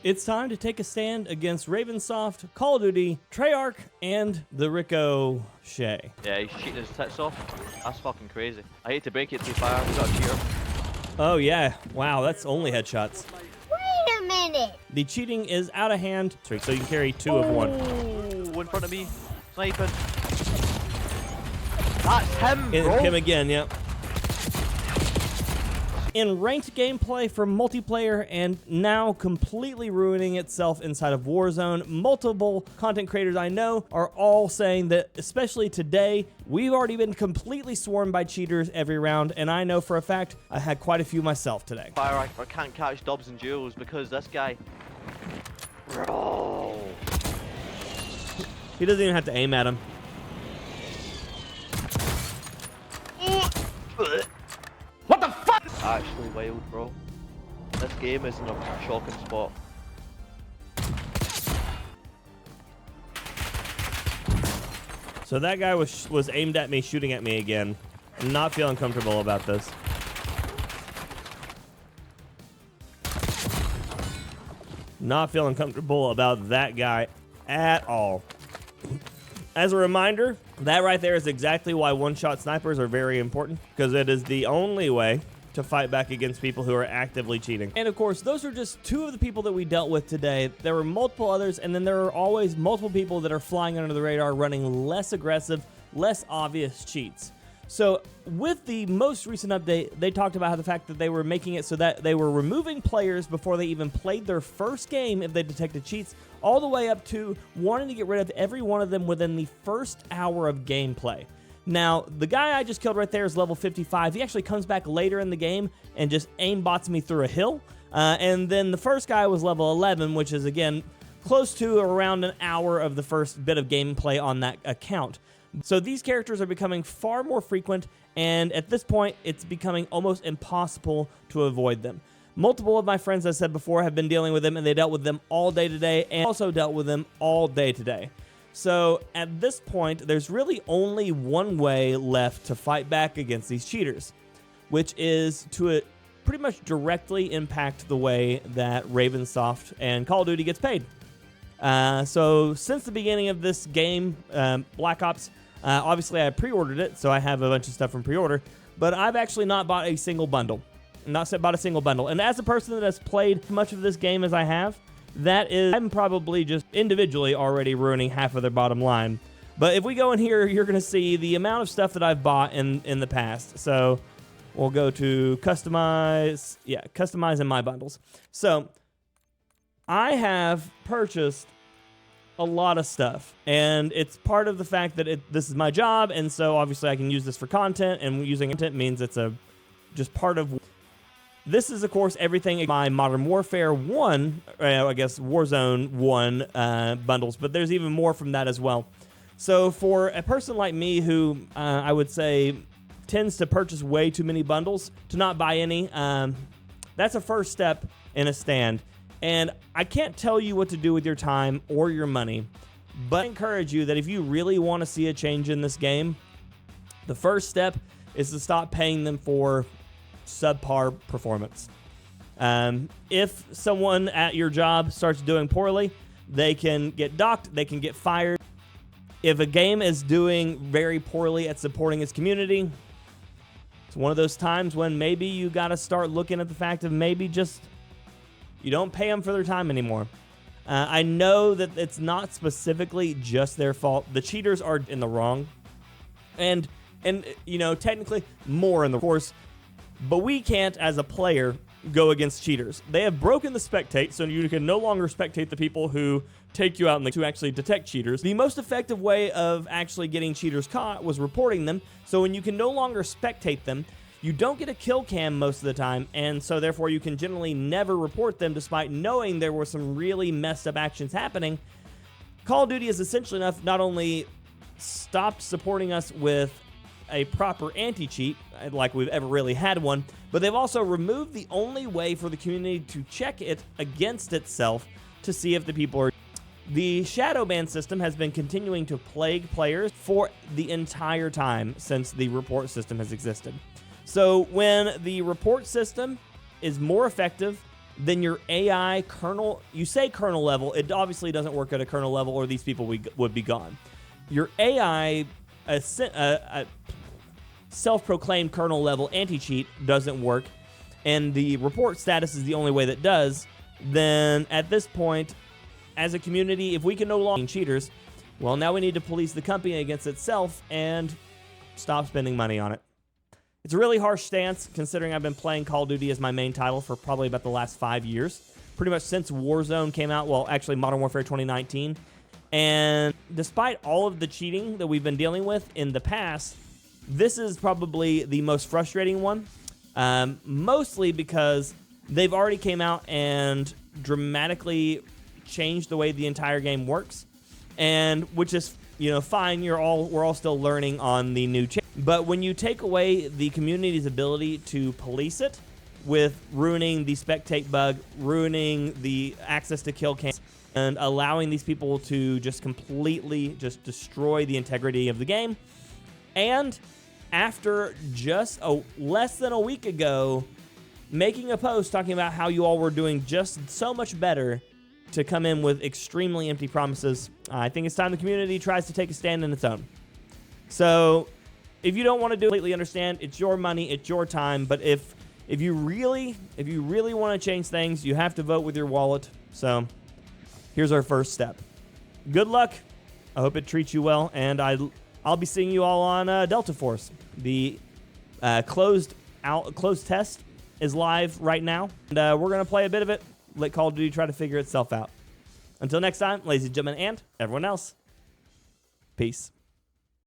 It's time to take a stand against Ravensoft, Call of Duty, Treyarch, and the Ricochet. Yeah, he's cheating his tits off. That's fucking crazy. I hate to break it to you, Fire. We got a cheater. Oh yeah, wow, that's only headshots. Wait a minute! The cheating is out of hand, so you can carry 2 of 1. Oh, in front of me. Sniping. That's him, bro. Him again, yep. In ranked gameplay for multiplayer and now completely ruining itself inside of Warzone, multiple content creators I know are all saying that, especially today, we've already been completely swarmed by cheaters every round, and I know for a fact I had quite a few myself today. Fire, I can't catch dubs and duels because this guy... Bro. He doesn't even have to aim at him. What the fuck? Actually wild, bro. This game is in a shocking spot. So that guy was aimed at me, shooting at me again. I'm not feeling comfortable about this. Not feeling comfortable about that guy at all. As a reminder, that right there is exactly why one-shot snipers are very important, because it is the only way to fight back against people who are actively cheating. And of course, those are just 2 of the people that we dealt with today. There were multiple others, and then there are always multiple people that are flying under the radar, running less aggressive, less obvious cheats. So with the most recent update, they talked about how the fact that they were making it so that they were removing players before they even played their first game if they detected cheats, all the way up to wanting to get rid of every one of them within the first hour of gameplay. Now, the guy I just killed right there is level 55. He actually comes back later in the game and just aimbots me through a hill. And then the first guy was level 11, which is, again, close to around an hour of the first bit of gameplay on that account. So these characters are becoming far more frequent, and at this point, it's becoming almost impossible to avoid them. Multiple of my friends, as I said before, have been dealing with them, and they dealt with them all day today, and also dealt with them all day today. So at this point, there's really only one way left to fight back against these cheaters, which is to pretty much directly impact the way that Ravensoft and Call of Duty gets paid. So since the beginning of this game, Black Ops, obviously I pre-ordered it, so I have a bunch of stuff from pre-order, but I've actually not bought a single bundle. Not bought a single bundle. And as a person that has played much of this game as I have, I'm probably just individually already ruining half of their bottom line. But if we go in here, you're going to see the amount of stuff that I've bought in the past. So we'll go to customize. Yeah, customize in my bundles. So I have purchased a lot of stuff, and it's part of the fact that this is my job, and so obviously I can use this for content, and using content means it's just part of. This is, of course, everything in my Modern Warfare 1, I guess Warzone 1 bundles, but there's even more from that as well. So for a person like me who I would say tends to purchase way too many bundles, to not buy any, that's a first step in a stand. And I can't tell you what to do with your time or your money, but I encourage you that if you really want to see a change in this game, the first step is to stop paying them for subpar performance. If someone at your job starts doing poorly, they can get docked, they can get fired. If a game is doing very poorly at supporting its community, it's one of those times when maybe you got to start looking at the fact of maybe just you don't pay them for their time anymore. I know that it's not specifically just their fault. The cheaters are in the wrong, and you know, technically more in the course. But we can't, as a player, go against cheaters. They have broken the spectate, so you can no longer spectate the people who take you out and to actually detect cheaters. The most effective way of actually getting cheaters caught was reporting them. So when you can no longer spectate them, you don't get a kill cam most of the time, and so therefore you can generally never report them despite knowing there were some really messed up actions happening. Call of Duty has essentially not only stopped supporting us with a proper anti-cheat, like we've ever really had one, but they've also removed the only way for the community to check it against itself to see if the people are. The shadow ban system has been continuing to plague players for the entire time since the report system has existed. So when the report system is more effective then your AI kernel, you say kernel level, it obviously doesn't work at a kernel level or these people would be gone. Your AI, self-proclaimed kernel level anti-cheat doesn't work, and the report status is the only way that does, then at this point, as a community, if we can no longer cheaters, well, now we need to police the company against itself and stop spending money on it. It's a really harsh stance, considering I've been playing Call of Duty as my main title for probably about the last 5 years. Pretty much since Warzone came out, well, actually Modern Warfare 2019. And despite all of the cheating that we've been dealing with in the past, this is probably the most frustrating one. Mostly because they've already came out and dramatically changed the way the entire game works. And which is, you know, fine, we're all still learning on the new change. But when you take away the community's ability to police it with ruining the spectate bug, ruining the access to kill cams, and allowing these people to just completely just destroy the integrity of the game, and after just less than a week ago making a post talking about how you all were doing just so much better, to come in with extremely empty promises, I think it's time the community tries to take a stand on its own. So if you don't want to do it, completely understand. It's your money, it's your time. But if you really want to change things, you have to vote with your wallet. So here's our first step. Good luck. I hope it treats you well, and I'll be seeing you all on Delta Force. The closed test is live right now, and we're gonna play a bit of it. Let Call of Duty try to figure itself out. Until next time, ladies and gentlemen, and everyone else, peace.